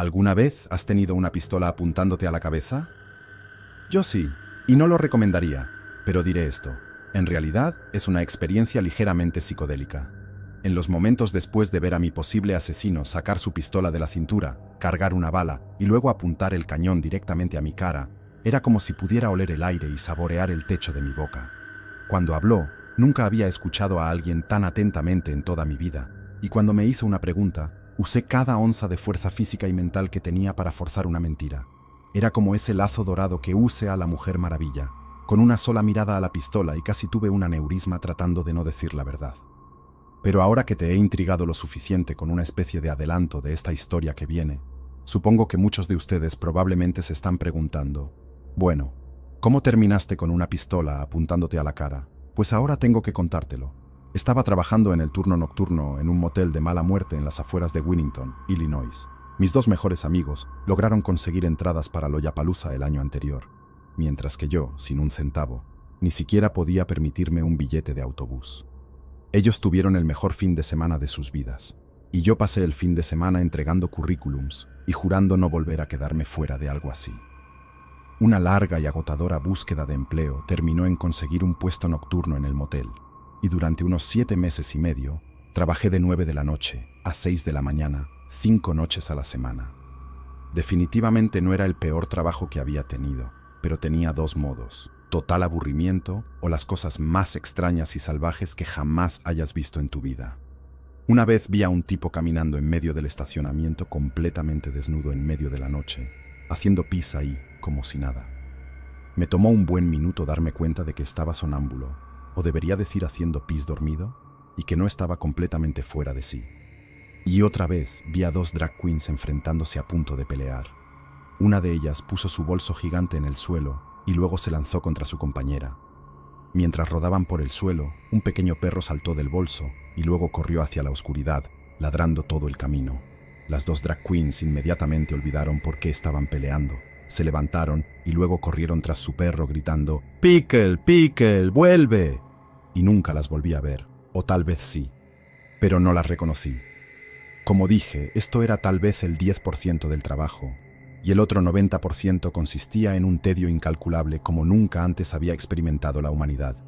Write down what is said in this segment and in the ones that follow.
¿Alguna vez has tenido una pistola apuntándote a la cabeza? Yo sí, y no lo recomendaría, pero diré esto. En realidad, es una experiencia ligeramente psicodélica. En los momentos después de ver a mi posible asesino sacar su pistola de la cintura, cargar una bala y luego apuntar el cañón directamente a mi cara, era como si pudiera oler el aire y saborear el techo de mi boca. Cuando habló, nunca había escuchado a alguien tan atentamente en toda mi vida, y cuando me hizo una pregunta, usé cada onza de fuerza física y mental que tenía para forzar una mentira. Era como ese lazo dorado que use a la Mujer Maravilla, con una sola mirada a la pistola y casi tuve un aneurisma tratando de no decir la verdad. Pero ahora que te he intrigado lo suficiente con una especie de adelanto de esta historia que viene, supongo que muchos de ustedes probablemente se están preguntando, bueno, ¿cómo terminaste con una pistola apuntándote a la cara? Pues ahora tengo que contártelo. Estaba trabajando en el turno nocturno en un motel de mala muerte en las afueras de Winnington, Illinois. Mis dos mejores amigos lograron conseguir entradas para Lollapalooza el año anterior, mientras que yo, sin un centavo, ni siquiera podía permitirme un billete de autobús. Ellos tuvieron el mejor fin de semana de sus vidas, y yo pasé el fin de semana entregando currículums y jurando no volver a quedarme fuera de algo así. Una larga y agotadora búsqueda de empleo terminó en conseguir un puesto nocturno en el motel, y durante unos 7 meses y medio, trabajé de 9 de la noche a 6 de la mañana, 5 noches a la semana. Definitivamente no era el peor trabajo que había tenido, pero tenía dos modos: total aburrimiento o las cosas más extrañas y salvajes que jamás hayas visto en tu vida. Una vez vi a un tipo caminando en medio del estacionamiento completamente desnudo en medio de la noche, haciendo pis ahí, como si nada. Me tomó un buen minuto darme cuenta de que estaba sonámbulo, o debería decir haciendo pis dormido, y que no estaba completamente fuera de sí. Y otra vez vi a dos drag queens enfrentándose a punto de pelear. Una de ellas puso su bolso gigante en el suelo y luego se lanzó contra su compañera. Mientras rodaban por el suelo, un pequeño perro saltó del bolso y luego corrió hacia la oscuridad, ladrando todo el camino. Las dos drag queens inmediatamente olvidaron por qué estaban peleando. Se levantaron y luego corrieron tras su perro gritando «¡Pickle, Pickle, vuelve!». Y nunca las volví a ver, o tal vez sí, pero no las reconocí. Como dije, esto era tal vez el 10% del trabajo, y el otro 90% consistía en un tedio incalculable como nunca antes había experimentado la humanidad.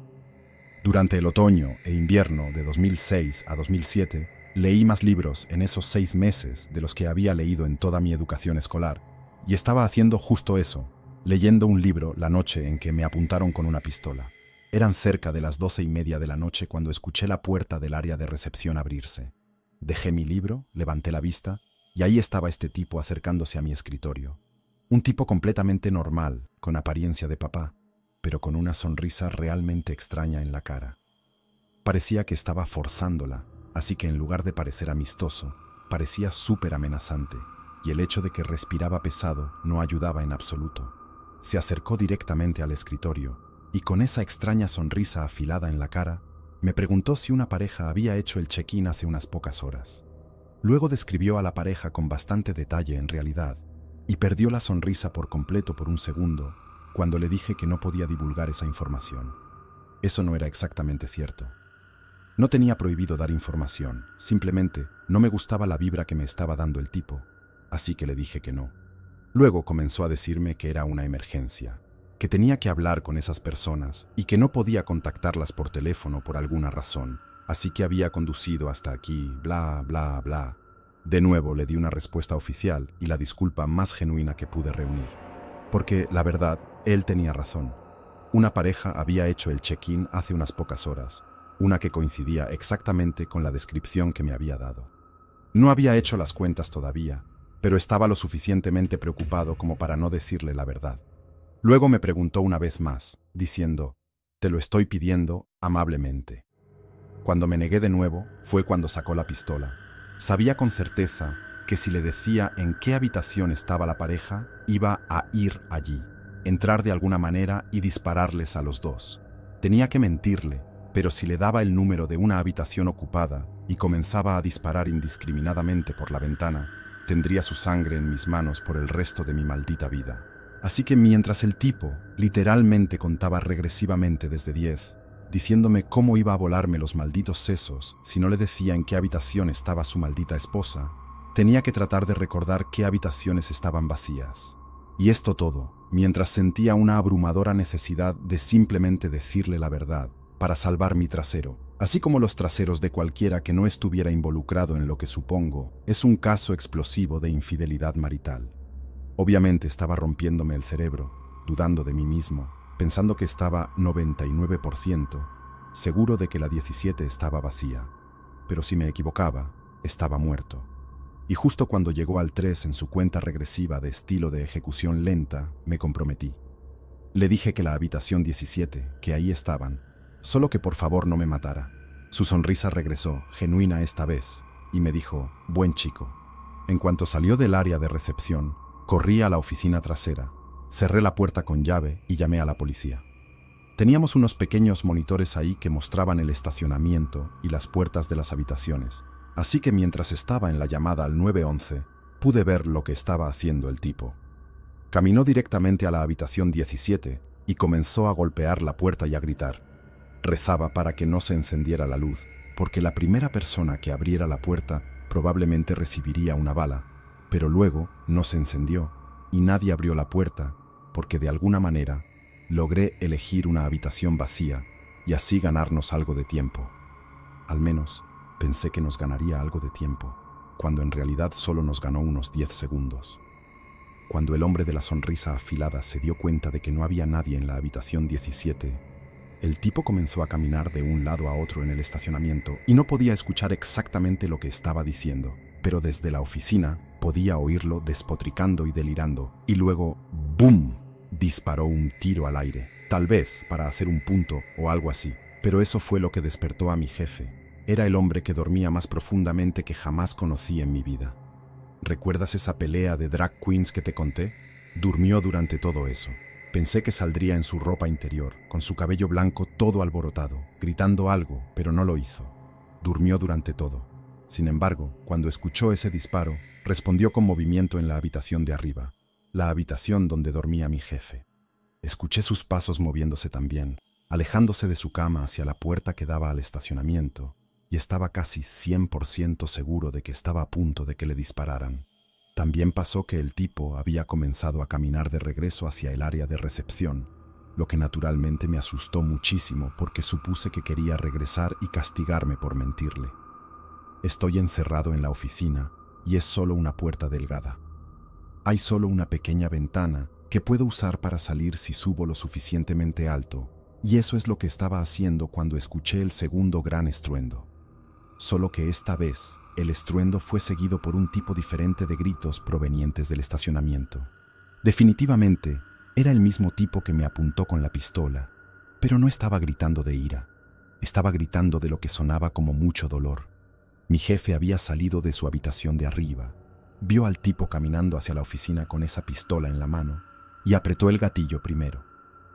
Durante el otoño e invierno de 2006 a 2007, leí más libros en esos 6 meses de los que había leído en toda mi educación escolar, y estaba haciendo justo eso, leyendo un libro la noche en que me apuntaron con una pistola. Eran cerca de las 12:30 de la noche cuando escuché la puerta del área de recepción abrirse. Dejé mi libro, levanté la vista, y ahí estaba este tipo acercándose a mi escritorio. Un tipo completamente normal, con apariencia de papá, pero con una sonrisa realmente extraña en la cara. Parecía que estaba forzándola, así que en lugar de parecer amistoso, parecía súper amenazante, y el hecho de que respiraba pesado no ayudaba en absoluto. Se acercó directamente al escritorio, y con esa extraña sonrisa afilada en la cara, me preguntó si una pareja había hecho el check-in hace unas pocas horas. Luego describió a la pareja con bastante detalle en realidad, y perdió la sonrisa por completo por un segundo, cuando le dije que no podía divulgar esa información. Eso no era exactamente cierto. No tenía prohibido dar información, simplemente no me gustaba la vibra que me estaba dando el tipo, así que le dije que no. Luego comenzó a decirme que era una emergencia, que tenía que hablar con esas personas y que no podía contactarlas por teléfono por alguna razón, así que había conducido hasta aquí, bla, bla, bla. De nuevo le di una respuesta oficial y la disculpa más genuina que pude reunir. Porque, la verdad, él tenía razón. Una pareja había hecho el check-in hace unas pocas horas, una que coincidía exactamente con la descripción que me había dado. No había hecho las cuentas todavía, pero estaba lo suficientemente preocupado como para no decirle la verdad. Luego me preguntó una vez más, diciendo, «Te lo estoy pidiendo amablemente». Cuando me negué de nuevo, fue cuando sacó la pistola. Sabía con certeza que si le decía en qué habitación estaba la pareja, iba a ir allí, entrar de alguna manera y dispararles a los dos. Tenía que mentirle, pero si le daba el número de una habitación ocupada y comenzaba a disparar indiscriminadamente por la ventana, tendría su sangre en mis manos por el resto de mi maldita vida. Así que mientras el tipo literalmente contaba regresivamente desde 10, diciéndome cómo iba a volarme los malditos sesos si no le decía en qué habitación estaba su maldita esposa, Tenía que tratar de recordar qué habitaciones estaban vacías. Y esto todo, mientras sentía una abrumadora necesidad de simplemente decirle la verdad para salvar mi trasero, así como los traseros de cualquiera que no estuviera involucrado en lo que supongo es un caso explosivo de infidelidad marital. Obviamente estaba rompiéndome el cerebro, dudando de mí mismo, pensando que estaba 99% seguro de que la 17 estaba vacía, pero si me equivocaba, estaba muerto. Y justo cuando llegó al 3 en su cuenta regresiva de estilo de ejecución lenta, me comprometí. Le dije que la habitación 17, que ahí estaban, solo que por favor no me matara. Su sonrisa regresó, genuina esta vez, y me dijo, buen chico. En cuanto salió del área de recepción, corrí a la oficina trasera, cerré la puerta con llave y llamé a la policía. Teníamos unos pequeños monitores ahí que mostraban el estacionamiento y las puertas de las habitaciones, así que mientras estaba en la llamada al 911, pude ver lo que estaba haciendo el tipo. Caminó directamente a la habitación 17 y comenzó a golpear la puerta y a gritar. Rezaba para que no se encendiera la luz, porque la primera persona que abriera la puerta probablemente recibiría una bala, pero luego no se encendió y nadie abrió la puerta, porque de alguna manera logré elegir una habitación vacía y así ganarnos algo de tiempo. Al menos pensé que nos ganaría algo de tiempo, cuando en realidad solo nos ganó unos 10 segundos. Cuando el hombre de la sonrisa afilada se dio cuenta de que no había nadie en la habitación 17, el tipo comenzó a caminar de un lado a otro en el estacionamiento y no podía escuchar exactamente lo que estaba diciendo, pero desde la oficina podía oírlo despotricando y delirando, y luego, ¡bum!, disparó un tiro al aire, tal vez para hacer un punto o algo así, pero eso fue lo que despertó a mi jefe. Era el hombre que dormía más profundamente que jamás conocí en mi vida. ¿Recuerdas esa pelea de drag queens que te conté? Durmió durante todo eso. Pensé que saldría en su ropa interior, con su cabello blanco todo alborotado, gritando algo, pero no lo hizo. Durmió durante todo. Sin embargo, cuando escuchó ese disparo, respondió con movimiento en la habitación de arriba, la habitación donde dormía mi jefe. Escuché sus pasos moviéndose también, alejándose de su cama hacia la puerta que daba al estacionamiento, y estaba casi 100% seguro de que estaba a punto de que le dispararan. También pasó que el tipo había comenzado a caminar de regreso hacia el área de recepción, lo que naturalmente me asustó muchísimo porque supuse que quería regresar y castigarme por mentirle. Estoy encerrado en la oficina y es solo una puerta delgada. Hay solo una pequeña ventana que puedo usar para salir si subo lo suficientemente alto, y eso es lo que estaba haciendo cuando escuché el segundo gran estruendo. Solo que esta vez, el estruendo fue seguido por un tipo diferente de gritos provenientes del estacionamiento. Definitivamente, era el mismo tipo que me apuntó con la pistola, pero no estaba gritando de ira. Estaba gritando de lo que sonaba como mucho dolor. Mi jefe había salido de su habitación de arriba, vio al tipo caminando hacia la oficina con esa pistola en la mano y apretó el gatillo primero.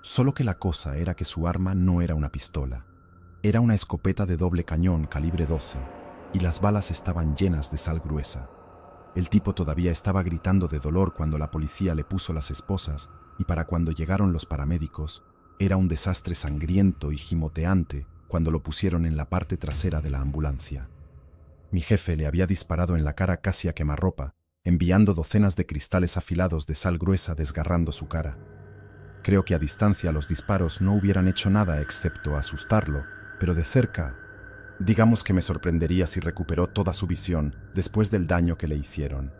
Solo que la cosa era que su arma no era una pistola. Era una escopeta de doble cañón calibre 12 y las balas estaban llenas de sal gruesa. El tipo todavía estaba gritando de dolor cuando la policía le puso las esposas y para cuando llegaron los paramédicos, era un desastre sangriento y gimoteante cuando lo pusieron en la parte trasera de la ambulancia. Mi jefe le había disparado en la cara casi a quemarropa, enviando docenas de cristales afilados de sal gruesa desgarrando su cara. Creo que a distancia los disparos no hubieran hecho nada excepto asustarlo, pero de cerca, digamos que me sorprendería si recuperó toda su visión después del daño que le hicieron.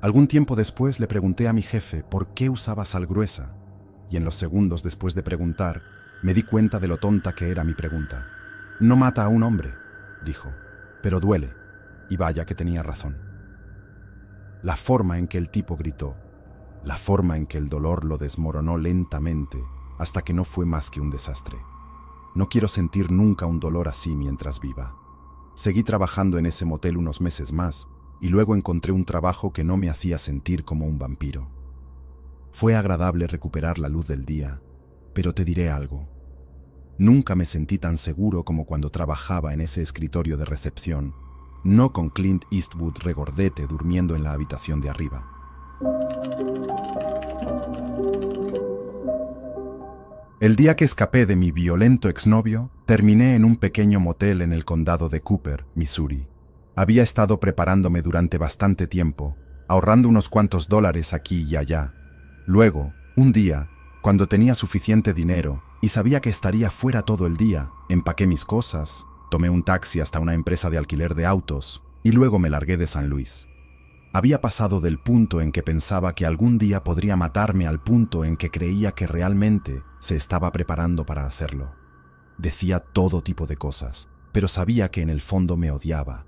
Algún tiempo después le pregunté a mi jefe por qué usaba sal gruesa, y en los segundos después de preguntar, me di cuenta de lo tonta que era mi pregunta. No mata a un hombre, dijo, pero duele, y vaya que tenía razón. La forma en que el tipo gritó, la forma en que el dolor lo desmoronó lentamente hasta que no fue más que un desastre. No quiero sentir nunca un dolor así mientras viva. Seguí trabajando en ese motel unos meses más y luego encontré un trabajo que no me hacía sentir como un vampiro. Fue agradable recuperar la luz del día, pero te diré algo. Nunca me sentí tan seguro como cuando trabajaba en ese escritorio de recepción, no con Clint Eastwood regordete durmiendo en la habitación de arriba. El día que escapé de mi violento exnovio, terminé en un pequeño motel en el condado de Cooper, Missouri. Había estado preparándome durante bastante tiempo, ahorrando unos cuantos dólares aquí y allá. Luego, un día, cuando tenía suficiente dinero y sabía que estaría fuera todo el día, empaqué mis cosas, tomé un taxi hasta una empresa de alquiler de autos y luego me largué de San Luis. Había pasado del punto en que pensaba que algún día podría matarme al punto en que creía que realmente se estaba preparando para hacerlo. Decía todo tipo de cosas, pero sabía que en el fondo me odiaba.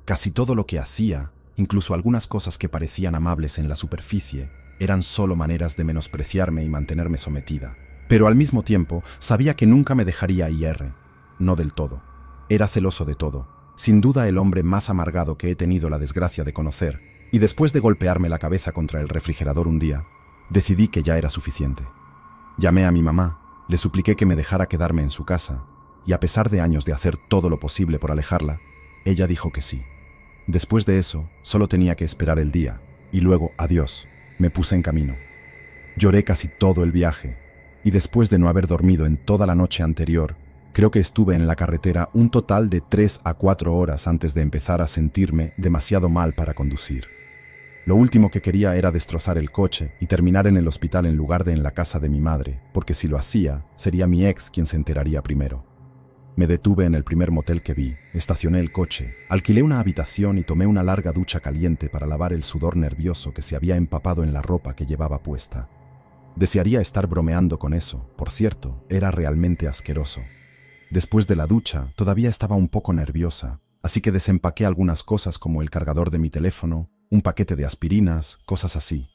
Casi todo lo que hacía, incluso algunas cosas que parecían amables en la superficie, eran solo maneras de menospreciarme y mantenerme sometida. Pero al mismo tiempo, sabía que nunca me dejaría ir. No del todo. Era celoso de todo. Sin duda el hombre más amargado que he tenido la desgracia de conocer, y después de golpearme la cabeza contra el refrigerador un día, decidí que ya era suficiente. Llamé a mi mamá, le supliqué que me dejara quedarme en su casa, y a pesar de años de hacer todo lo posible por alejarla, ella dijo que sí. Después de eso, solo tenía que esperar el día, y luego, adiós, me puse en camino. Lloré casi todo el viaje, y después de no haber dormido en toda la noche anterior, creo que estuve en la carretera un total de 3 a 4 horas antes de empezar a sentirme demasiado mal para conducir. Lo último que quería era destrozar el coche y terminar en el hospital en lugar de en la casa de mi madre, porque si lo hacía, sería mi ex quien se enteraría primero. Me detuve en el primer motel que vi, estacioné el coche, alquilé una habitación y tomé una larga ducha caliente para lavar el sudor nervioso que se había empapado en la ropa que llevaba puesta. Desearía estar bromeando con eso, por cierto, era realmente asqueroso. Después de la ducha, todavía estaba un poco nerviosa, así que desempaqué algunas cosas como el cargador de mi teléfono, un paquete de aspirinas, cosas así.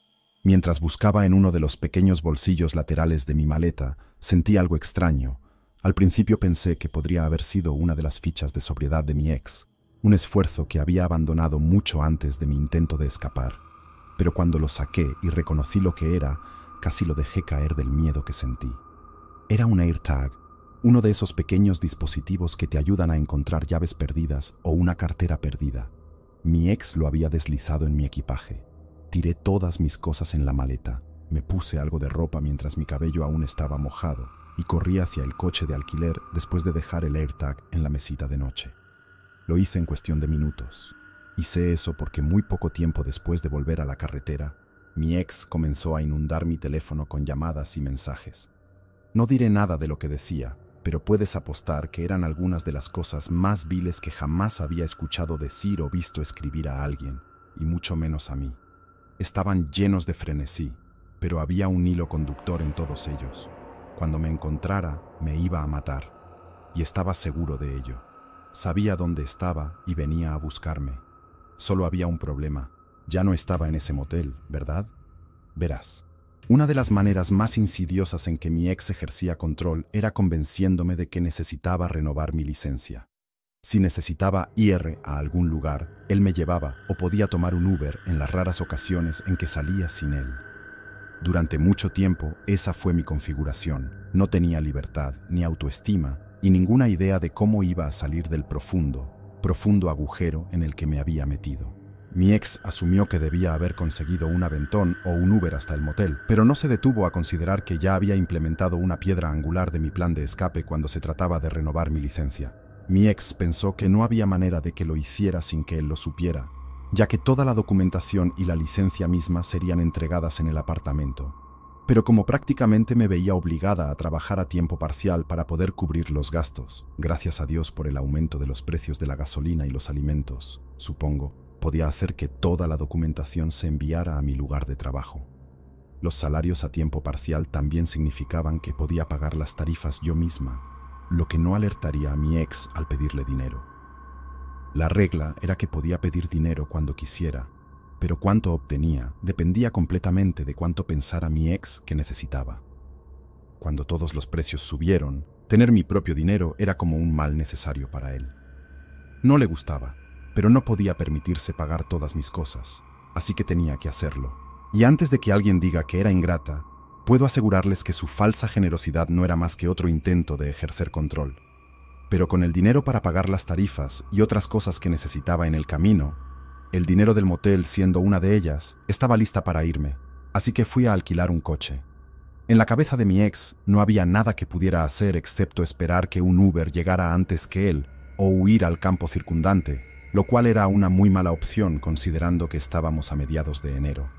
Mientras buscaba en uno de los pequeños bolsillos laterales de mi maleta, sentí algo extraño. Al principio pensé que podría haber sido una de las fichas de sobriedad de mi ex, un esfuerzo que había abandonado mucho antes de mi intento de escapar. Pero cuando lo saqué y reconocí lo que era, casi lo dejé caer del miedo que sentí. Era un AirTag, uno de esos pequeños dispositivos que te ayudan a encontrar llaves perdidas o una cartera perdida. Mi ex lo había deslizado en mi equipaje. Tiré todas mis cosas en la maleta, me puse algo de ropa mientras mi cabello aún estaba mojado y corrí hacia el coche de alquiler después de dejar el AirTag en la mesita de noche. Lo hice en cuestión de minutos. Hice eso porque muy poco tiempo después de volver a la carretera, mi ex comenzó a inundar mi teléfono con llamadas y mensajes. No diré nada de lo que decía, pero puedes apostar que eran algunas de las cosas más viles que jamás había escuchado decir o visto escribir a alguien, y mucho menos a mí. Estaban llenos de frenesí, pero había un hilo conductor en todos ellos. Cuando me encontrara, me iba a matar, y estaba seguro de ello. Sabía dónde estaba y venía a buscarme. Solo había un problema. Ya no estaba en ese motel, ¿verdad? Verás. Una de las maneras más insidiosas en que mi ex ejercía control era convenciéndome de que necesitaba renovar mi licencia. Si necesitaba ir a algún lugar, él me llevaba o podía tomar un Uber en las raras ocasiones en que salía sin él. Durante mucho tiempo, esa fue mi configuración. No tenía libertad, ni autoestima, y ninguna idea de cómo iba a salir del profundo agujero en el que me había metido. Mi ex asumió que debía haber conseguido un aventón o un Uber hasta el motel, pero no se detuvo a considerar que ya había implementado una piedra angular de mi plan de escape cuando se trataba de renovar mi licencia. Mi ex pensó que no había manera de que lo hiciera sin que él lo supiera, ya que toda la documentación y la licencia misma serían entregadas en el apartamento. Pero como prácticamente me veía obligada a trabajar a tiempo parcial para poder cubrir los gastos, gracias a Dios por el aumento de los precios de la gasolina y los alimentos, supongo, podía hacer que toda la documentación se enviara a mi lugar de trabajo. Los salarios a tiempo parcial también significaban que podía pagar las tarifas yo misma, lo que no alertaría a mi ex al pedirle dinero. La regla era que podía pedir dinero cuando quisiera, pero cuánto obtenía dependía completamente de cuánto pensara mi ex que necesitaba. Cuando todos los precios subieron, tener mi propio dinero era como un mal necesario para él. No le gustaba, pero no podía permitirse pagar todas mis cosas, así que tenía que hacerlo. Y antes de que alguien diga que era ingrata, puedo asegurarles que su falsa generosidad no era más que otro intento de ejercer control. Pero con el dinero para pagar las tarifas y otras cosas que necesitaba en el camino, el dinero del motel siendo una de ellas, estaba lista para irme, así que fui a alquilar un coche. En la cabeza de mi ex no había nada que pudiera hacer excepto esperar que un Uber llegara antes que él o huir al campo circundante, lo cual era una muy mala opción considerando que estábamos a mediados de enero.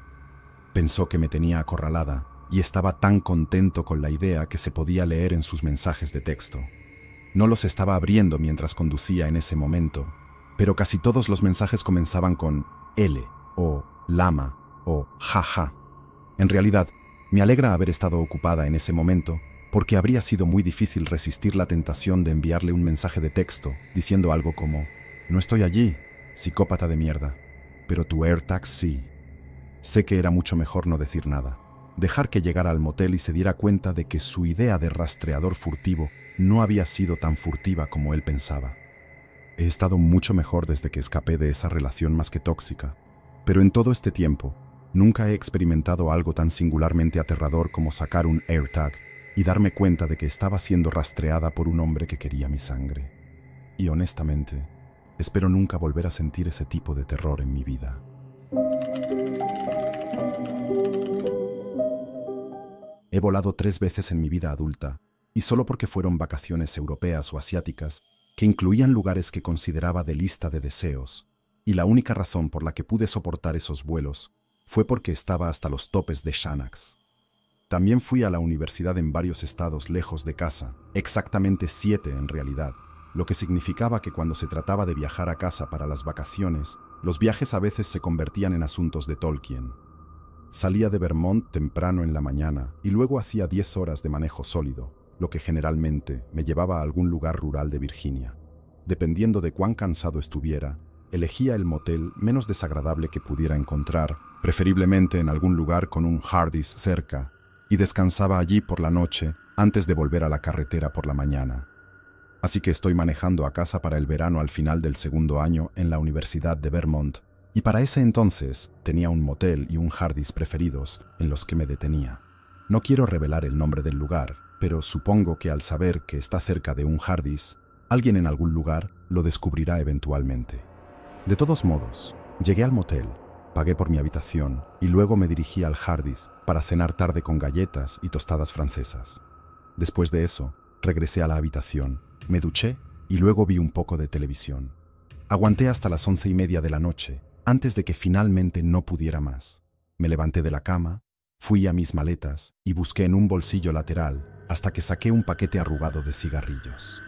Pensó que me tenía acorralada y estaba tan contento con la idea que se podía leer en sus mensajes de texto. No los estaba abriendo mientras conducía en ese momento, pero casi todos los mensajes comenzaban con L o lama o jaja. En realidad, me alegra haber estado ocupada en ese momento porque habría sido muy difícil resistir la tentación de enviarle un mensaje de texto diciendo algo como «No estoy allí, psicópata de mierda, pero tu AirTag sí». Sé que era mucho mejor no decir nada, dejar que llegara al motel y se diera cuenta de que su idea de rastreador furtivo no había sido tan furtiva como él pensaba. He estado mucho mejor desde que escapé de esa relación más que tóxica, pero en todo este tiempo nunca he experimentado algo tan singularmente aterrador como sacar un AirTag y darme cuenta de que estaba siendo rastreada por un hombre que quería mi sangre. Y honestamente, espero nunca volver a sentir ese tipo de terror en mi vida. He volado 3 veces en mi vida adulta, y solo porque fueron vacaciones europeas o asiáticas, que incluían lugares que consideraba de lista de deseos, y la única razón por la que pude soportar esos vuelos fue porque estaba hasta los topes de Xanax. También fui a la universidad en varios estados lejos de casa, exactamente 7 en realidad, lo que significaba que cuando se trataba de viajar a casa para las vacaciones, los viajes a veces se convertían en asuntos de Tolkien. Salía de Vermont temprano en la mañana y luego hacía 10 horas de manejo sólido, lo que generalmente me llevaba a algún lugar rural de Virginia. Dependiendo de cuán cansado estuviera, elegía el motel menos desagradable que pudiera encontrar, preferiblemente en algún lugar con un Hardee's cerca, y descansaba allí por la noche antes de volver a la carretera por la mañana. Así que estoy manejando a casa para el verano al final del segundo año en la Universidad de Vermont, y para ese entonces tenía un motel y un Hardee's preferidos en los que me detenía. No quiero revelar el nombre del lugar, pero supongo que al saber que está cerca de un Hardee's, alguien en algún lugar lo descubrirá eventualmente. De todos modos, llegué al motel, pagué por mi habitación y luego me dirigí al Hardee's para cenar tarde con galletas y tostadas francesas. Después de eso, regresé a la habitación, me duché y luego vi un poco de televisión. Aguanté hasta las 11:30 de la noche, antes de que finalmente no pudiera más. Me levanté de la cama, fui a mis maletas y busqué en un bolsillo lateral hasta que saqué un paquete arrugado de cigarrillos.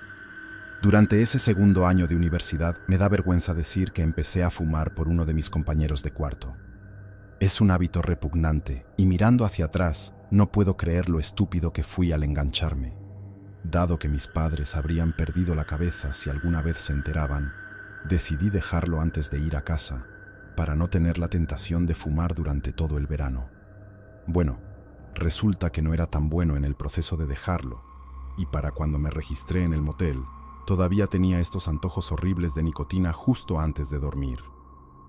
Durante ese segundo año de universidad me da vergüenza decir que empecé a fumar por uno de mis compañeros de cuarto. Es un hábito repugnante y mirando hacia atrás no puedo creer lo estúpido que fui al engancharme. Dado que mis padres habrían perdido la cabeza si alguna vez se enteraban, decidí dejarlo antes de ir a casa, para no tener la tentación de fumar durante todo el verano. Bueno, resulta que no era tan bueno en el proceso de dejarlo, y para cuando me registré en el motel, todavía tenía estos antojos horribles de nicotina justo antes de dormir.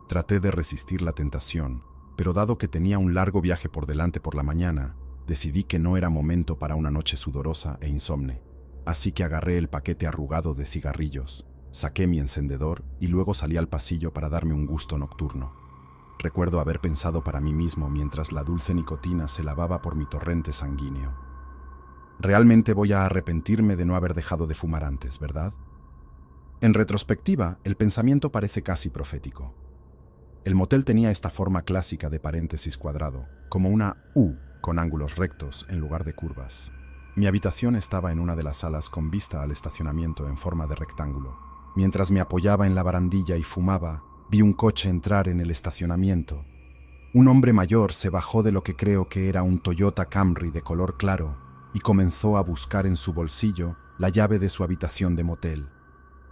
Traté de resistir la tentación, pero dado que tenía un largo viaje por delante por la mañana, decidí que no era momento para una noche sudorosa e insomne, así que agarré el paquete arrugado de cigarrillos, saqué mi encendedor y luego salí al pasillo para darme un gusto nocturno. Recuerdo haber pensado para mí mismo mientras la dulce nicotina se lavaba por mi torrente sanguíneo. Realmente voy a arrepentirme de no haber dejado de fumar antes, ¿verdad? En retrospectiva, el pensamiento parece casi profético. El motel tenía esta forma clásica de paréntesis cuadrado, como una U con ángulos rectos en lugar de curvas. Mi habitación estaba en una de las salas con vista al estacionamiento en forma de rectángulo. Mientras me apoyaba en la barandilla y fumaba, vi un coche entrar en el estacionamiento. Un hombre mayor se bajó de lo que creo que era un Toyota Camry de color claro y comenzó a buscar en su bolsillo la llave de su habitación de motel.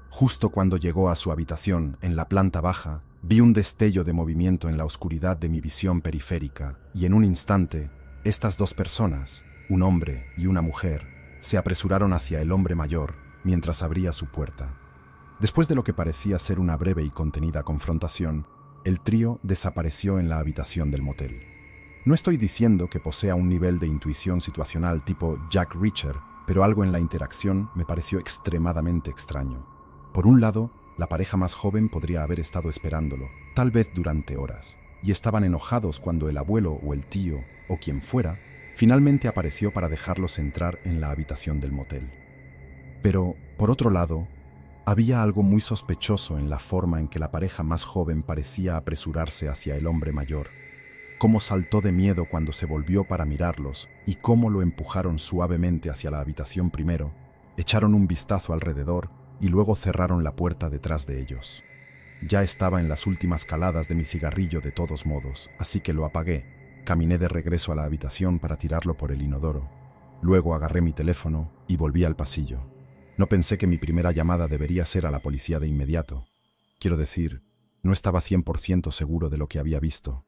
Justo cuando llegó a su habitación, en la planta baja, vi un destello de movimiento en la oscuridad de mi visión periférica y en un instante, estas dos personas, un hombre y una mujer, se apresuraron hacia el hombre mayor mientras abría su puerta. Después de lo que parecía ser una breve y contenida confrontación, el trío desapareció en la habitación del motel. No estoy diciendo que posea un nivel de intuición situacional tipo Jack Reacher, pero algo en la interacción me pareció extremadamente extraño. Por un lado, la pareja más joven podría haber estado esperándolo, tal vez durante horas, y estaban enojados cuando el abuelo o el tío, o quien fuera, finalmente apareció para dejarlos entrar en la habitación del motel. Pero, por otro lado, Había algo muy sospechoso en la forma en que la pareja más joven parecía apresurarse hacia el hombre mayor, cómo saltó de miedo cuando se volvió para mirarlos y cómo lo empujaron suavemente hacia la habitación primero, echaron un vistazo alrededor y luego cerraron la puerta detrás de ellos. Ya estaba en las últimas caladas de mi cigarrillo de todos modos, así que lo apagué, caminé de regreso a la habitación para tirarlo por el inodoro. Luego agarré mi teléfono y volví al pasillo. No pensé que mi primera llamada debería ser a la policía de inmediato. Quiero decir, no estaba 100% seguro de lo que había visto.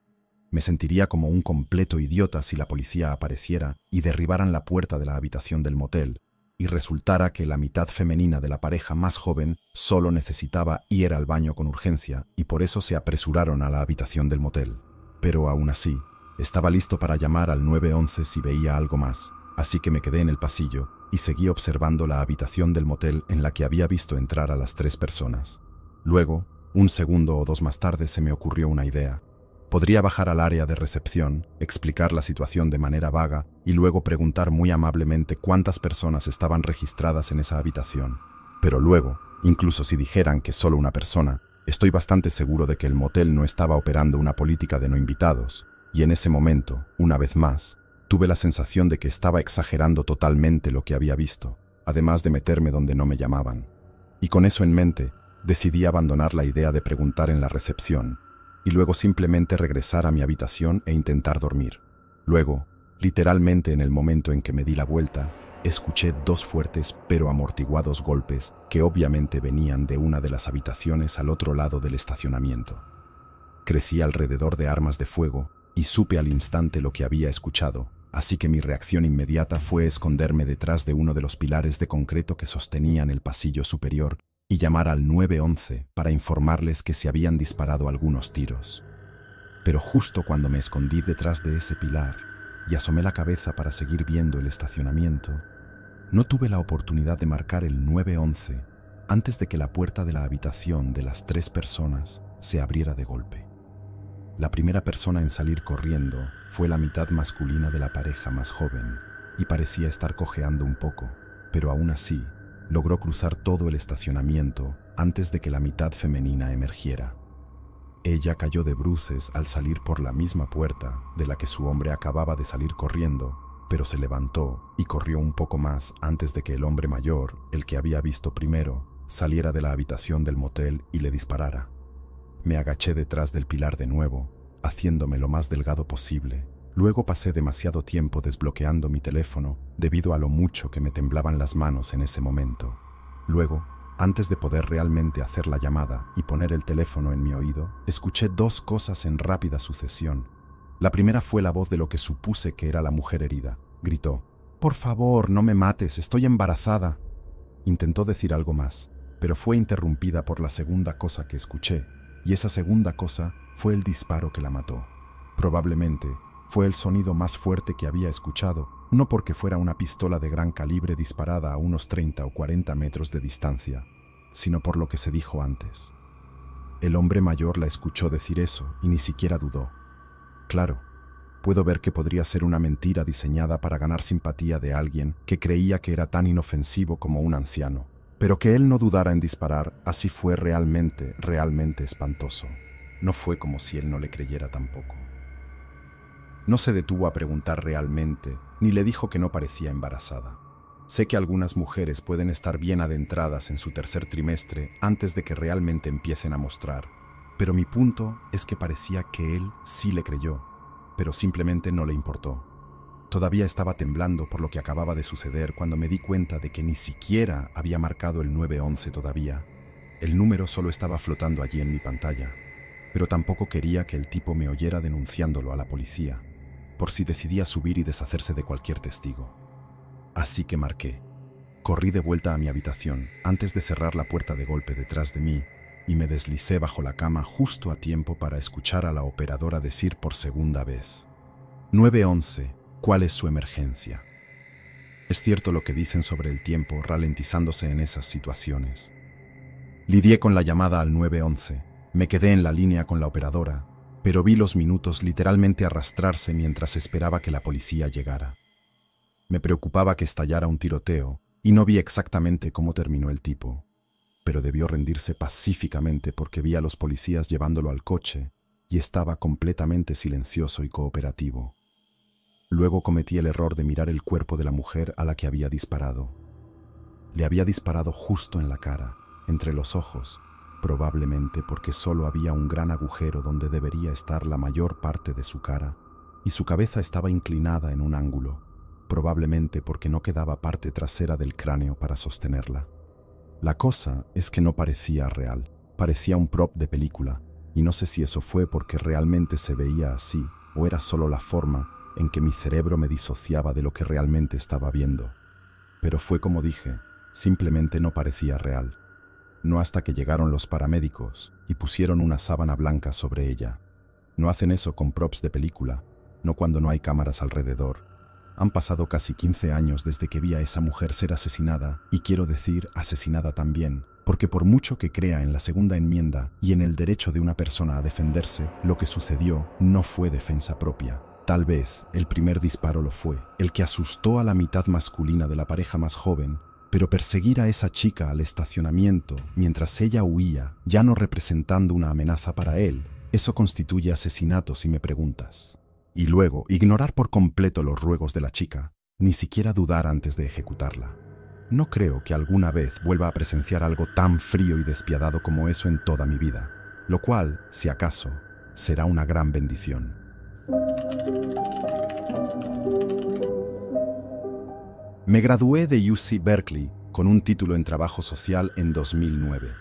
Me sentiría como un completo idiota si la policía apareciera y derribaran la puerta de la habitación del motel y resultara que la mitad femenina de la pareja más joven solo necesitaba ir al baño con urgencia y por eso se apresuraron a la habitación del motel. Pero aún así, estaba listo para llamar al 911 si veía algo más, así que me quedé en el pasillo y seguí observando la habitación del motel en la que había visto entrar a las 3 personas. Luego, un segundo o dos más tarde, se me ocurrió una idea. Podría bajar al área de recepción, explicar la situación de manera vaga y luego preguntar muy amablemente cuántas personas estaban registradas en esa habitación. Pero luego, incluso si dijeran que solo una persona, estoy bastante seguro de que el motel no estaba operando una política de no invitados, y en ese momento, una vez más, tuve la sensación de que estaba exagerando totalmente lo que había visto, además de meterme donde no me llamaban. Y con eso en mente, decidí abandonar la idea de preguntar en la recepción, y luego simplemente regresar a mi habitación e intentar dormir. Luego, literalmente en el momento en que me di la vuelta, escuché 2 fuertes pero amortiguados golpes que obviamente venían de una de las habitaciones al otro lado del estacionamiento. Crecí alrededor de armas de fuego y supe al instante lo que había escuchado, así que mi reacción inmediata fue esconderme detrás de uno de los pilares de concreto que sostenían el pasillo superior y llamar al 911 para informarles que se habían disparado algunos tiros. Pero justo cuando me escondí detrás de ese pilar y asomé la cabeza para seguir viendo el estacionamiento, no tuve la oportunidad de marcar el 911 antes de que la puerta de la habitación de las 3 personas se abriera de golpe. La primera persona en salir corriendo fue la mitad masculina de la pareja más joven y parecía estar cojeando un poco, pero aún así logró cruzar todo el estacionamiento antes de que la mitad femenina emergiera. Ella cayó de bruces al salir por la misma puerta de la que su hombre acababa de salir corriendo, pero se levantó y corrió un poco más antes de que el hombre mayor, el que había visto primero, saliera de la habitación del motel y le disparara. Me agaché detrás del pilar de nuevo, haciéndome lo más delgado posible. Luego pasé demasiado tiempo desbloqueando mi teléfono debido a lo mucho que me temblaban las manos en ese momento. Luego, antes de poder realmente hacer la llamada y poner el teléfono en mi oído, escuché 2 cosas en rápida sucesión. La primera fue la voz de lo que supuse que era la mujer herida. Gritó: «Por favor, no me mates, estoy embarazada». Intentó decir algo más, pero fue interrumpida por la segunda cosa que escuché, y esa segunda cosa fue el disparo que la mató. Probablemente fue el sonido más fuerte que había escuchado, no porque fuera una pistola de gran calibre disparada a unos 30 o 40 metros de distancia, sino por lo que se dijo antes. El hombre mayor la escuchó decir eso y ni siquiera dudó. Claro, puedo ver que podría ser una mentira diseñada para ganar simpatía de alguien que creía que era tan inofensivo como un anciano, pero que él no dudara en disparar, así fue realmente espantoso. No fue como si él no le creyera tampoco. No se detuvo a preguntar realmente, ni le dijo que no parecía embarazada. Sé que algunas mujeres pueden estar bien adentradas en su tercer trimestre antes de que realmente empiecen a mostrar, pero mi punto es que parecía que él sí le creyó, pero simplemente no le importó. Todavía estaba temblando por lo que acababa de suceder cuando me di cuenta de que ni siquiera había marcado el 911 todavía. El número solo estaba flotando allí en mi pantalla, pero tampoco quería que el tipo me oyera denunciándolo a la policía, por si decidía subir y deshacerse de cualquier testigo. Así que marqué. Corrí de vuelta a mi habitación antes de cerrar la puerta de golpe detrás de mí y me deslicé bajo la cama justo a tiempo para escuchar a la operadora decir por segunda vez: 911, ¿cuál es su emergencia? Es cierto lo que dicen sobre el tiempo ralentizándose en esas situaciones. Lidié con la llamada al 911, me quedé en la línea con la operadora, pero vi los minutos literalmente arrastrarse mientras esperaba que la policía llegara. Me preocupaba que estallara un tiroteo y no vi exactamente cómo terminó el tipo. pero debió rendirse pacíficamente porque vi a los policías llevándolo al coche y estaba completamente silencioso y cooperativo. Luego cometí el error de mirar el cuerpo de la mujer a la que había disparado. Le había disparado justo en la cara, entre los ojos, probablemente porque solo había un gran agujero donde debería estar la mayor parte de su cara, y su cabeza estaba inclinada en un ángulo, probablemente porque no quedaba parte trasera del cráneo para sostenerla. La cosa es que no parecía real, parecía un prop de película, y no sé si eso fue porque realmente se veía así o era solo la forma en que mi cerebro me disociaba de lo que realmente estaba viendo. Pero fue como dije, simplemente no parecía real. No hasta que llegaron los paramédicos y pusieron una sábana blanca sobre ella. No hacen eso con props de película, no cuando no hay cámaras alrededor. Han pasado casi 15 años desde que vi a esa mujer ser asesinada, y quiero decir asesinada también, porque por mucho que crea en la segunda enmienda y en el derecho de una persona a defenderse, lo que sucedió no fue defensa propia. Tal vez el primer disparo lo fue, el que asustó a la mitad masculina de la pareja más joven, pero perseguir a esa chica al estacionamiento mientras ella huía, ya no representando una amenaza para él, eso constituye asesinato si me preguntas. Y luego, ignorar por completo los ruegos de la chica, ni siquiera dudar antes de ejecutarla. No creo que alguna vez vuelva a presenciar algo tan frío y despiadado como eso en toda mi vida, lo cual, si acaso, será una gran bendición. Me gradué de UC Berkeley con un título en trabajo social en 2009.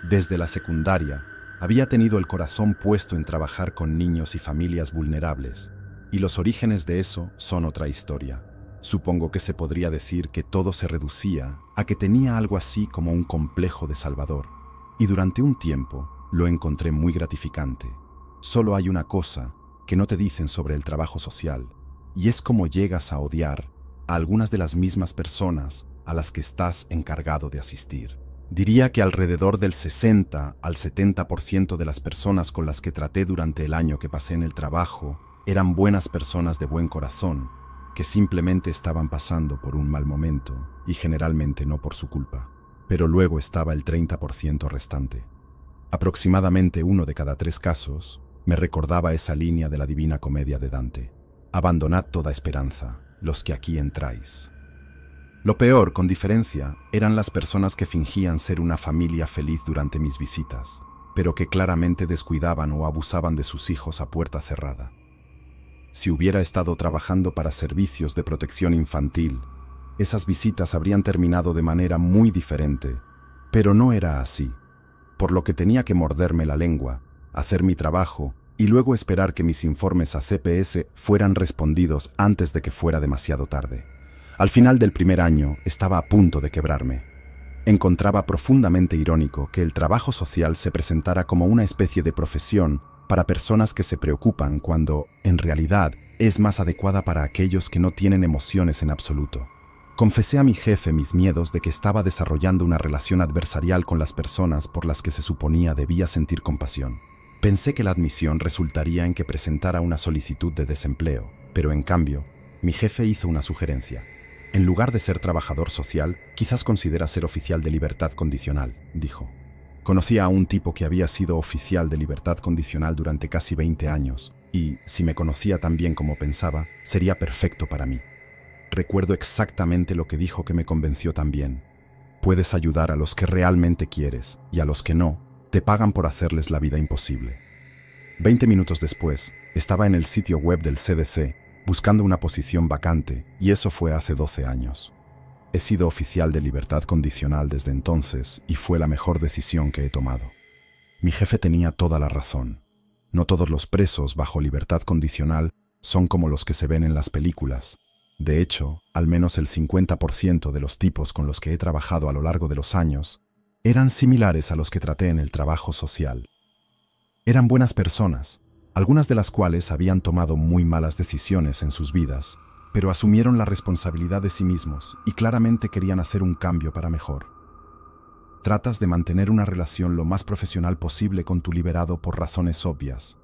Desde la secundaria, había tenido el corazón puesto en trabajar con niños y familias vulnerables, y los orígenes de eso son otra historia. Supongo que se podría decir que todo se reducía a que tenía algo así como un complejo de Salvador, y durante un tiempo lo encontré muy gratificante. Solo hay una cosa que no te dicen sobre el trabajo social, y es cómo llegas a odiar a algunas de las mismas personas a las que estás encargado de asistir. Diría que alrededor del 60 al 70% de las personas con las que traté durante el año que pasé en el trabajo eran buenas personas de buen corazón, que simplemente estaban pasando por un mal momento, y generalmente no por su culpa. Pero luego estaba el 30% restante. Aproximadamente 1 de cada 3 casos me recordaba esa línea de la Divina Comedia de Dante: abandonad toda esperanza, los que aquí entráis. Lo peor, con diferencia, eran las personas que fingían ser una familia feliz durante mis visitas, pero que claramente descuidaban o abusaban de sus hijos a puerta cerrada. Si hubiera estado trabajando para servicios de protección infantil, esas visitas habrían terminado de manera muy diferente, pero no era así, por lo que tenía que morderme la lengua, hacer mi trabajo y luego esperar que mis informes a CPS fueran respondidos antes de que fuera demasiado tarde. Al final del primer año estaba a punto de quebrarme. Encontraba profundamente irónico que el trabajo social se presentara como una especie de profesión para personas que se preocupan cuando, en realidad, es más adecuada para aquellos que no tienen emociones en absoluto. Confesé a mi jefe mis miedos de que estaba desarrollando una relación adversarial con las personas por las que se suponía debía sentir compasión. Pensé que la admisión resultaría en que presentara una solicitud de desempleo, pero en cambio, mi jefe hizo una sugerencia. En lugar de ser trabajador social, quizás considera ser oficial de libertad condicional, dijo. Conocía a un tipo que había sido oficial de libertad condicional durante casi 20 años, y, si me conocía tan bien como pensaba, sería perfecto para mí. Recuerdo exactamente lo que dijo que me convenció también. Puedes ayudar a los que realmente quieres, y a los que no, te pagan por hacerles la vida imposible. 20 minutos después, estaba en el sitio web del CDC, buscando una posición vacante, y eso fue hace 12 años. He sido oficial de libertad condicional desde entonces y fue la mejor decisión que he tomado. Mi jefe tenía toda la razón. No todos los presos bajo libertad condicional son como los que se ven en las películas. De hecho, al menos el 50% de los tipos con los que he trabajado a lo largo de los años eran similares a los que traté en el trabajo social. Eran buenas personas, algunas de las cuales habían tomado muy malas decisiones en sus vidas, pero asumieron la responsabilidad de sí mismos y claramente querían hacer un cambio para mejor. Tratas de mantener una relación lo más profesional posible con tu liberado por razones obvias,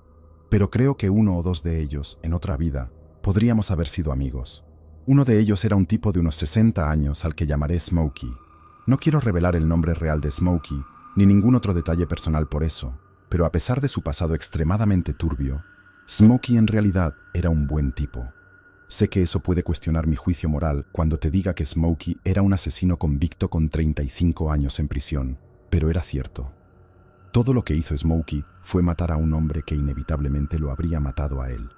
pero creo que 1 o 2 de ellos, en otra vida, podríamos haber sido amigos. Uno de ellos era un tipo de unos 60 años al que llamaré Smokey. No quiero revelar el nombre real de Smokey, ni ningún otro detalle personal por eso, pero a pesar de su pasado extremadamente turbio, Smokey en realidad era un buen tipo. Sé que eso puede cuestionar mi juicio moral cuando te diga que Smokey era un asesino convicto con 35 años en prisión, pero era cierto. Todo lo que hizo Smokey fue matar a un hombre que inevitablemente lo habría matado a él.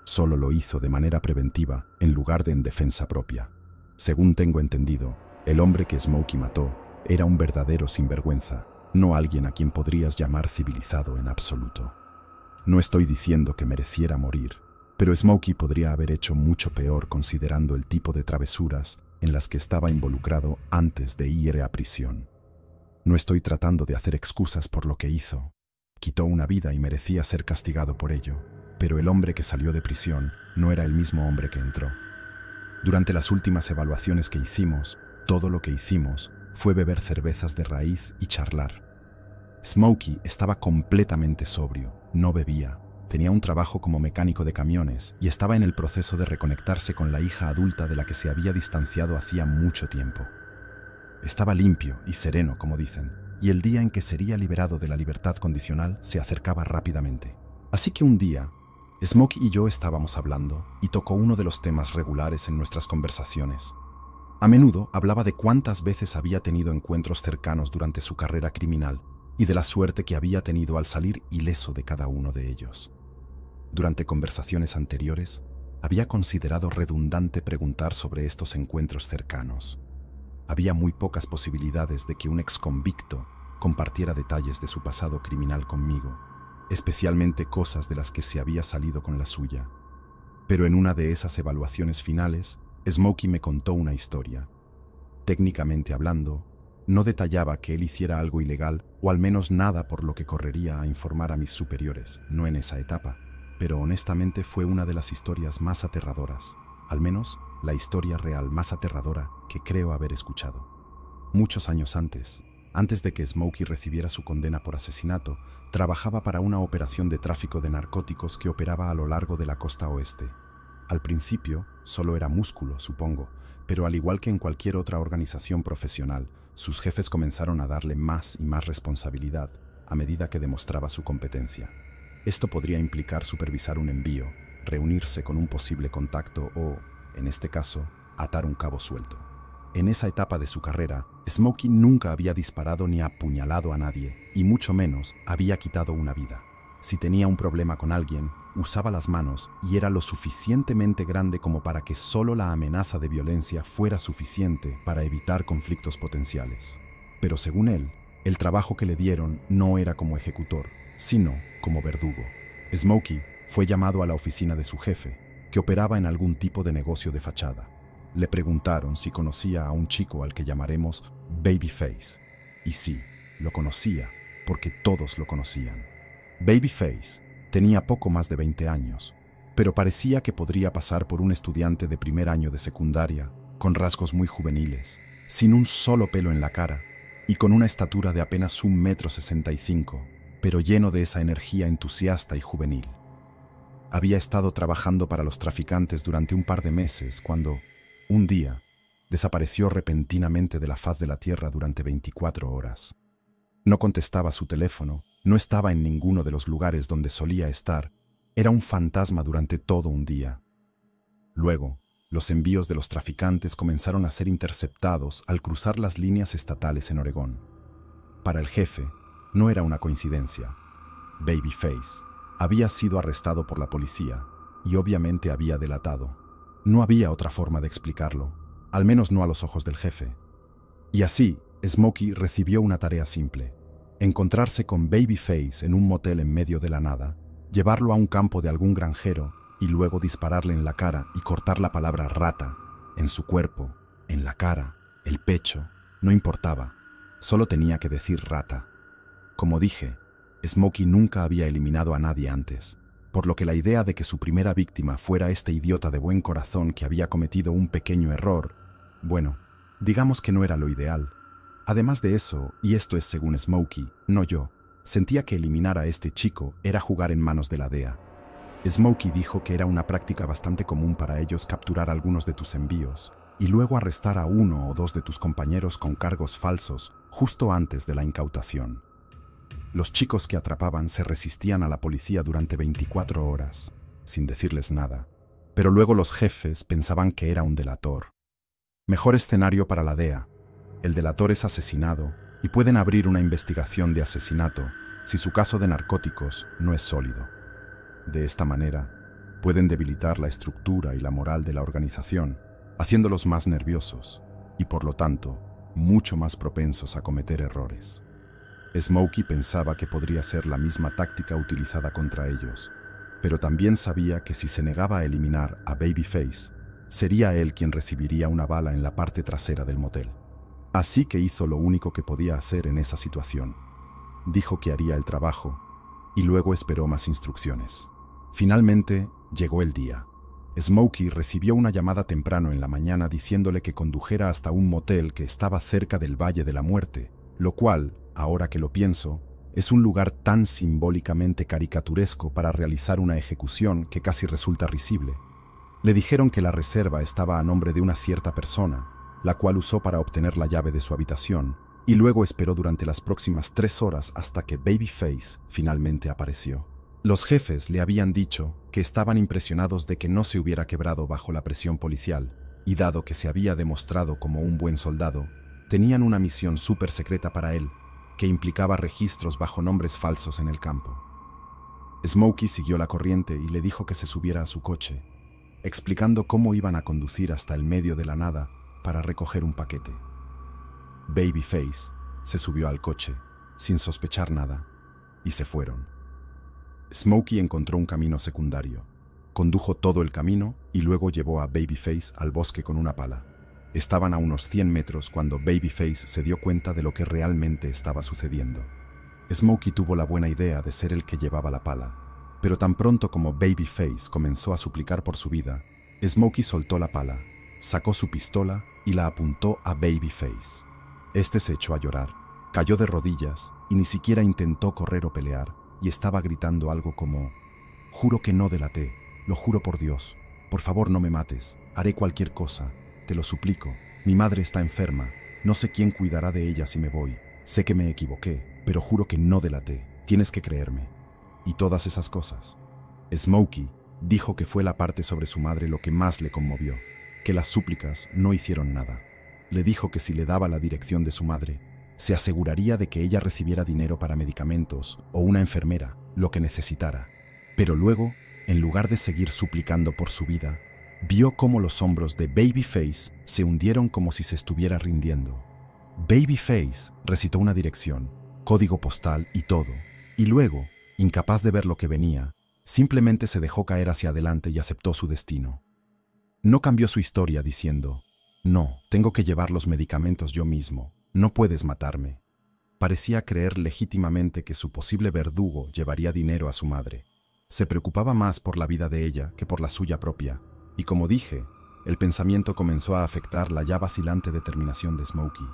Solo lo hizo de manera preventiva en lugar de en defensa propia. Según tengo entendido, el hombre que Smokey mató era un verdadero sinvergüenza, no alguien a quien podrías llamar civilizado en absoluto. No estoy diciendo que mereciera morir, pero Smokey podría haber hecho mucho peor considerando el tipo de travesuras en las que estaba involucrado antes de ir a prisión. No estoy tratando de hacer excusas por lo que hizo. Quitó una vida y merecía ser castigado por ello, pero el hombre que salió de prisión no era el mismo hombre que entró. Durante las últimas evaluaciones que hicimos, todo lo que hicimos fue beber cervezas de raíz y charlar. Smokey estaba completamente sobrio, no bebía, tenía un trabajo como mecánico de camiones y estaba en el proceso de reconectarse con la hija adulta de la que se había distanciado hacía mucho tiempo. Estaba limpio y sereno, como dicen, y el día en que sería liberado de la libertad condicional se acercaba rápidamente. Así que un día, Smokey y yo estábamos hablando y tocó uno de los temas regulares en nuestras conversaciones. A menudo hablaba de cuántas veces había tenido encuentros cercanos durante su carrera criminal y de la suerte que había tenido al salir ileso de cada uno de ellos. Durante conversaciones anteriores, había considerado redundante preguntar sobre estos encuentros cercanos. Había muy pocas posibilidades de que un exconvicto compartiera detalles de su pasado criminal conmigo, especialmente cosas de las que se había salido con la suya. Pero en una de esas evaluaciones finales, Smokey me contó una historia. Técnicamente hablando, no detallaba que él hiciera algo ilegal o al menos nada por lo que correría a informar a mis superiores, no en esa etapa, pero honestamente fue una de las historias más aterradoras, al menos la historia real más aterradora que creo haber escuchado. Muchos años antes de que Smokey recibiera su condena por asesinato, trabajaba para una operación de tráfico de narcóticos que operaba a lo largo de la costa oeste. Al principio, solo era músculo, supongo, pero al igual que en cualquier otra organización profesional, sus jefes comenzaron a darle más y más responsabilidad a medida que demostraba su competencia. Esto podría implicar supervisar un envío, reunirse con un posible contacto o, en este caso, atar un cabo suelto. En esa etapa de su carrera, Smokey nunca había disparado ni apuñalado a nadie, y mucho menos había quitado una vida. Si tenía un problema con alguien, usaba las manos y era lo suficientemente grande como para que solo la amenaza de violencia fuera suficiente para evitar conflictos potenciales. Pero según él, el trabajo que le dieron no era como ejecutor, sino como verdugo. Smokey fue llamado a la oficina de su jefe, que operaba en algún tipo de negocio de fachada. Le preguntaron si conocía a un chico al que llamaremos Babyface. Y sí, lo conocía, porque todos lo conocían. Babyface tenía poco más de 20 años, pero parecía que podría pasar por un estudiante de primer año de secundaria, con rasgos muy juveniles, sin un solo pelo en la cara y con una estatura de apenas 1,65 m, pero lleno de esa energía entusiasta y juvenil. Había estado trabajando para los traficantes durante un par de meses cuando, un día, desapareció repentinamente de la faz de la tierra durante 24 horas. No contestaba su teléfono, no estaba en ninguno de los lugares donde solía estar, era un fantasma durante todo un día. Luego, los envíos de los traficantes comenzaron a ser interceptados al cruzar las líneas estatales en Oregón. Para el jefe, no era una coincidencia. Babyface había sido arrestado por la policía y obviamente había delatado. No había otra forma de explicarlo, al menos no a los ojos del jefe. Y así, Smokey recibió una tarea simple: encontrarse con Babyface en un motel en medio de la nada, llevarlo a un campo de algún granjero y luego dispararle en la cara y cortar la palabra rata, en su cuerpo, en la cara, el pecho, no importaba, solo tenía que decir rata. Como dije, Smokey nunca había eliminado a nadie antes, por lo que la idea de que su primera víctima fuera este idiota de buen corazón que había cometido un pequeño error, bueno, digamos que no era lo ideal. Además de eso, y esto es según Smokey, no yo, sentía que eliminar a este chico era jugar en manos de la DEA. Smokey dijo que era una práctica bastante común para ellos capturar algunos de tus envíos, y luego arrestar a uno o dos de tus compañeros con cargos falsos justo antes de la incautación. Los chicos que atrapaban se resistían a la policía durante 24 horas, sin decirles nada, pero luego los jefes pensaban que era un delator. Mejor escenario para la DEA. El delator es asesinado y pueden abrir una investigación de asesinato si su caso de narcóticos no es sólido. De esta manera, pueden debilitar la estructura y la moral de la organización, haciéndolos más nerviosos y, por lo tanto, mucho más propensos a cometer errores. Smokey pensaba que podría ser la misma táctica utilizada contra ellos, pero también sabía que si se negaba a eliminar a Babyface, sería él quien recibiría una bala en la parte trasera del motel. Así que hizo lo único que podía hacer en esa situación. Dijo que haría el trabajo y luego esperó más instrucciones. Finalmente, llegó el día. Smokey recibió una llamada temprano en la mañana diciéndole que condujera hasta un motel que estaba cerca del Valle de la Muerte, lo cual, ahora que lo pienso, es un lugar tan simbólicamente caricaturesco para realizar una ejecución que casi resulta risible. Le dijeron que la reserva estaba a nombre de una cierta persona, la cual usó para obtener la llave de su habitación, y luego esperó durante las próximas 3 horas hasta que Babyface finalmente apareció. Los jefes le habían dicho que estaban impresionados de que no se hubiera quebrado bajo la presión policial, y dado que se había demostrado como un buen soldado, tenían una misión súper secreta para él, que implicaba registros bajo nombres falsos en el campo. Smokey siguió la corriente y le dijo que se subiera a su coche, explicando cómo iban a conducir hasta el medio de la nada para recoger un paquete. Babyface se subió al coche, sin sospechar nada, y se fueron. Smokey encontró un camino secundario, condujo todo el camino y luego llevó a Babyface al bosque con una pala. Estaban a unos 100 metros cuando Babyface se dio cuenta de lo que realmente estaba sucediendo. Smokey tuvo la buena idea de ser el que llevaba la pala, pero tan pronto como Babyface comenzó a suplicar por su vida, Smokey soltó la pala, sacó su pistola y la apuntó a Babyface. Este se echó a llorar, cayó de rodillas y ni siquiera intentó correr o pelear, y estaba gritando algo como: «Juro que no delaté, lo juro por Dios, por favor no me mates, haré cualquier cosa, te lo suplico, mi madre está enferma, no sé quién cuidará de ella si me voy, sé que me equivoqué, pero juro que no delaté, tienes que creerme», y todas esas cosas. Smokey dijo que fue la parte sobre su madre lo que más le conmovió, que las súplicas no hicieron nada. Le dijo que si le daba la dirección de su madre, se aseguraría de que ella recibiera dinero para medicamentos o una enfermera, lo que necesitara. Pero luego, en lugar de seguir suplicando por su vida, vio cómo los hombros de Babyface se hundieron como si se estuviera rindiendo. Babyface recitó una dirección, código postal y todo, y luego, incapaz de ver lo que venía, simplemente se dejó caer hacia adelante y aceptó su destino. No cambió su historia diciendo: «No, tengo que llevar los medicamentos yo mismo, no puedes matarme». Parecía creer legítimamente que su posible verdugo llevaría dinero a su madre. Se preocupaba más por la vida de ella que por la suya propia, y como dije, el pensamiento comenzó a afectar la ya vacilante determinación de Smokey.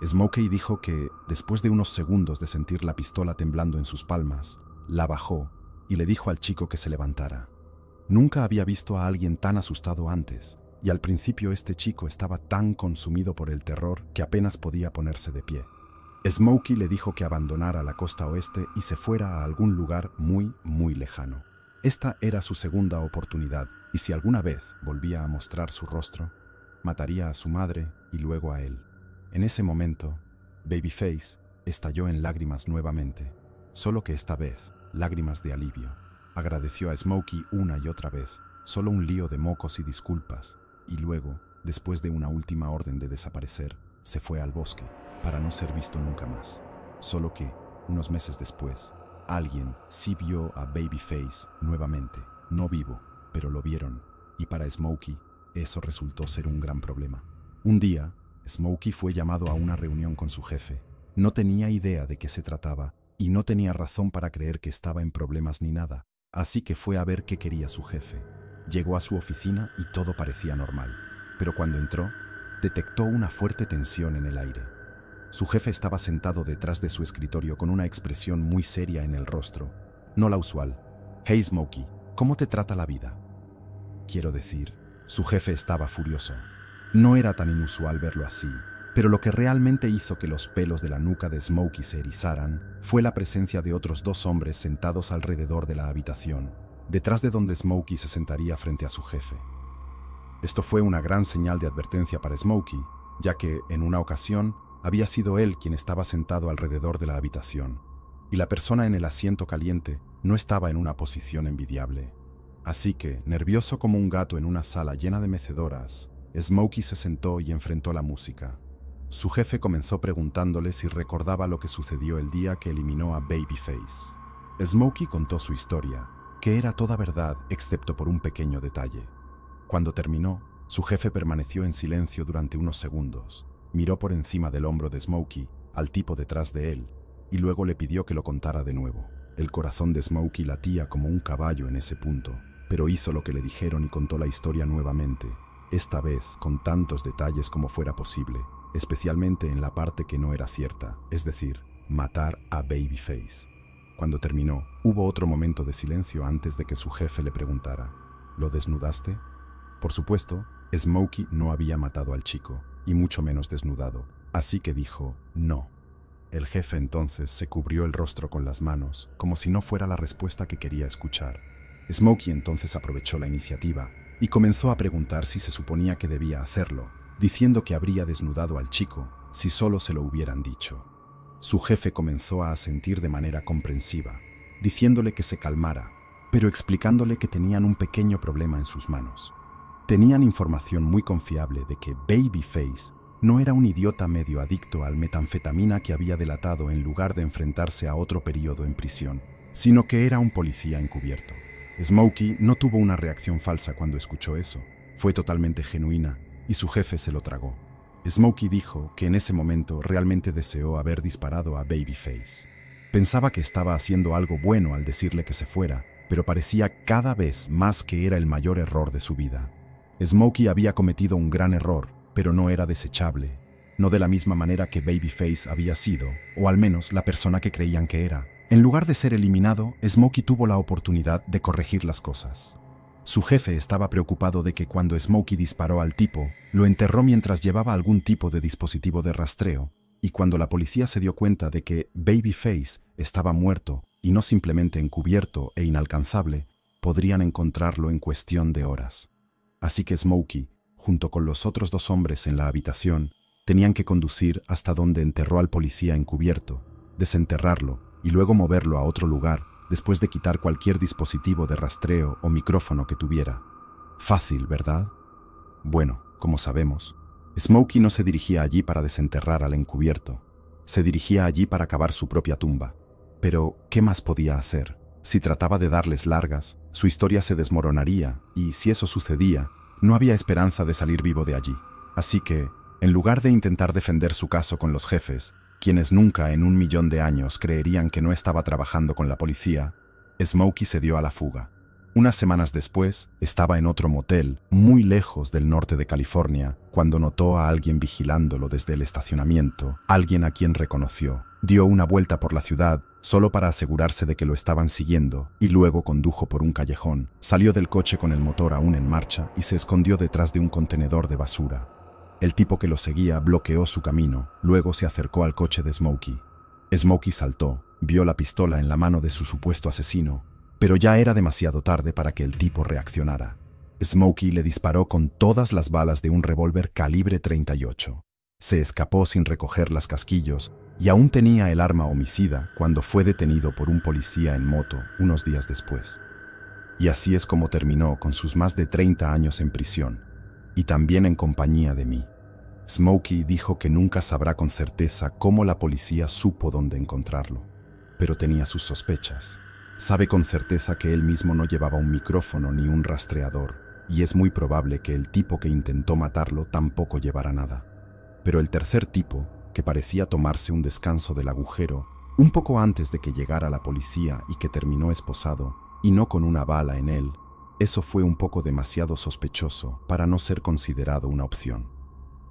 Smokey dijo que, después de unos segundos de sentir la pistola temblando en sus palmas, la bajó y le dijo al chico que se levantara. Nunca había visto a alguien tan asustado antes, y al principio este chico estaba tan consumido por el terror que apenas podía ponerse de pie. Smokey le dijo que abandonara la costa oeste y se fuera a algún lugar muy, muy lejano. Esta era su segunda oportunidad, y si alguna vez volvía a mostrar su rostro, mataría a su madre y luego a él. En ese momento, Babyface estalló en lágrimas nuevamente, solo que esta vez, lágrimas de alivio. Agradeció a Smokey una y otra vez, solo un lío de mocos y disculpas, y luego, después de una última orden de desaparecer, se fue al bosque, para no ser visto nunca más. Solo que, unos meses después, alguien sí vio a Babyface nuevamente, no vivo, pero lo vieron, y para Smokey, eso resultó ser un gran problema. Un día, Smokey fue llamado a una reunión con su jefe. No tenía idea de qué se trataba, y no tenía razón para creer que estaba en problemas ni nada, así que fue a ver qué quería su jefe. Llegó a su oficina y todo parecía normal, pero cuando entró, detectó una fuerte tensión en el aire. Su jefe estaba sentado detrás de su escritorio con una expresión muy seria en el rostro, no la usual. «Hey Smokey, ¿cómo te trata la vida?» Quiero decir, su jefe estaba furioso. No era tan inusual verlo así, pero lo que realmente hizo que los pelos de la nuca de Smokey se erizaran fue la presencia de otros dos hombres sentados alrededor de la habitación, detrás de donde Smokey se sentaría frente a su jefe. Esto fue una gran señal de advertencia para Smokey, ya que, en una ocasión, había sido él quien estaba sentado alrededor de la habitación, y la persona en el asiento caliente no estaba en una posición envidiable. Así que, nervioso como un gato en una sala llena de mecedoras, Smokey se sentó y enfrentó la música. Su jefe comenzó preguntándole si recordaba lo que sucedió el día que eliminó a Babyface. Smokey contó su historia, que era toda verdad excepto por un pequeño detalle. Cuando terminó, su jefe permaneció en silencio durante unos segundos, miró por encima del hombro de Smokey al tipo detrás de él y luego le pidió que lo contara de nuevo. El corazón de Smokey latía como un caballo en ese punto, pero hizo lo que le dijeron y contó la historia nuevamente, esta vez con tantos detalles como fuera posible, especialmente en la parte que no era cierta, es decir, matar a Babyface. Cuando terminó, hubo otro momento de silencio antes de que su jefe le preguntara, ¿lo desnudaste? Por supuesto, Smokey no había matado al chico, y mucho menos desnudado, así que dijo, no. El jefe entonces se cubrió el rostro con las manos, como si no fuera la respuesta que quería escuchar. Smokey entonces aprovechó la iniciativa y comenzó a preguntar si se suponía que debía hacerlo, diciendo que habría desnudado al chico si solo se lo hubieran dicho. Su jefe comenzó a asentir de manera comprensiva, diciéndole que se calmara, pero explicándole que tenían un pequeño problema en sus manos. Tenían información muy confiable de que Babyface no era un idiota medio adicto al metanfetamina que había delatado en lugar de enfrentarse a otro periodo en prisión, sino que era un policía encubierto. Smokey no tuvo una reacción falsa cuando escuchó eso, fue totalmente genuina y su jefe se lo tragó. Smokey dijo que en ese momento realmente deseó haber disparado a Babyface. Pensaba que estaba haciendo algo bueno al decirle que se fuera, pero parecía cada vez más que era el mayor error de su vida. Smokey había cometido un gran error, pero no era desechable, no de la misma manera que Babyface había sido, o al menos la persona que creían que era. En lugar de ser eliminado, Smokey tuvo la oportunidad de corregir las cosas. Su jefe estaba preocupado de que cuando Smokey disparó al tipo, lo enterró mientras llevaba algún tipo de dispositivo de rastreo, y cuando la policía se dio cuenta de que Babyface estaba muerto y no simplemente encubierto e inalcanzable, podrían encontrarlo en cuestión de horas. Así que Smokey, junto con los otros dos hombres en la habitación, tenían que conducir hasta donde enterró al policía encubierto, desenterrarlo y luego moverlo a otro lugar después de quitar cualquier dispositivo de rastreo o micrófono que tuviera. Fácil, ¿verdad? Bueno, como sabemos, Smokey no se dirigía allí para desenterrar al encubierto, se dirigía allí para cavar su propia tumba. Pero, ¿qué más podía hacer? Si trataba de darles largas, su historia se desmoronaría y, si eso sucedía, no había esperanza de salir vivo de allí. Así que, en lugar de intentar defender su caso con los jefes, quienes nunca en 1.000.000 de años creerían que no estaba trabajando con la policía, Smokey se dio a la fuga. Unas semanas después, estaba en otro motel, muy lejos del norte de California, cuando notó a alguien vigilándolo desde el estacionamiento, alguien a quien reconoció. Dio una vuelta por la ciudad, solo para asegurarse de que lo estaban siguiendo, y luego condujo por un callejón, salió del coche con el motor aún en marcha y se escondió detrás de un contenedor de basura. El tipo que lo seguía bloqueó su camino, luego se acercó al coche de Smokey. Smokey saltó, vio la pistola en la mano de su supuesto asesino, pero ya era demasiado tarde para que el tipo reaccionara. Smokey le disparó con todas las balas de un revólver calibre 38. Se escapó sin recoger las casquillos y aún tenía el arma homicida cuando fue detenido por un policía en moto unos días después. Y así es como terminó con sus más de 30 años en prisión, y también en compañía de mí. Smokey dijo que nunca sabrá con certeza cómo la policía supo dónde encontrarlo, pero tenía sus sospechas. Sabe con certeza que él mismo no llevaba un micrófono ni un rastreador, y es muy probable que el tipo que intentó matarlo tampoco llevara nada. Pero el tercer tipo, que parecía tomarse un descanso del agujero, un poco antes de que llegara la policía y que terminó esposado, y no con una bala en él, eso fue un poco demasiado sospechoso para no ser considerado una opción.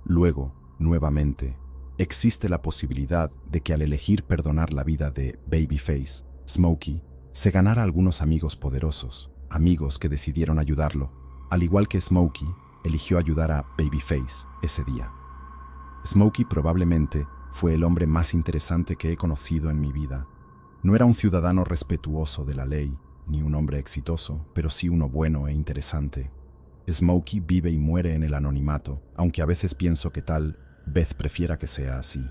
Luego, nuevamente, existe la posibilidad de que al elegir perdonar la vida de Babyface, Smokey se ganara algunos amigos poderosos, amigos que decidieron ayudarlo. Al igual que Smokey, eligió ayudar a Babyface ese día. Smokey probablemente fue el hombre más interesante que he conocido en mi vida. No era un ciudadano respetuoso de la ley, ni un hombre exitoso, pero sí uno bueno e interesante. Smokey vive y muere en el anonimato, aunque a veces pienso que tal vez prefiera que sea así.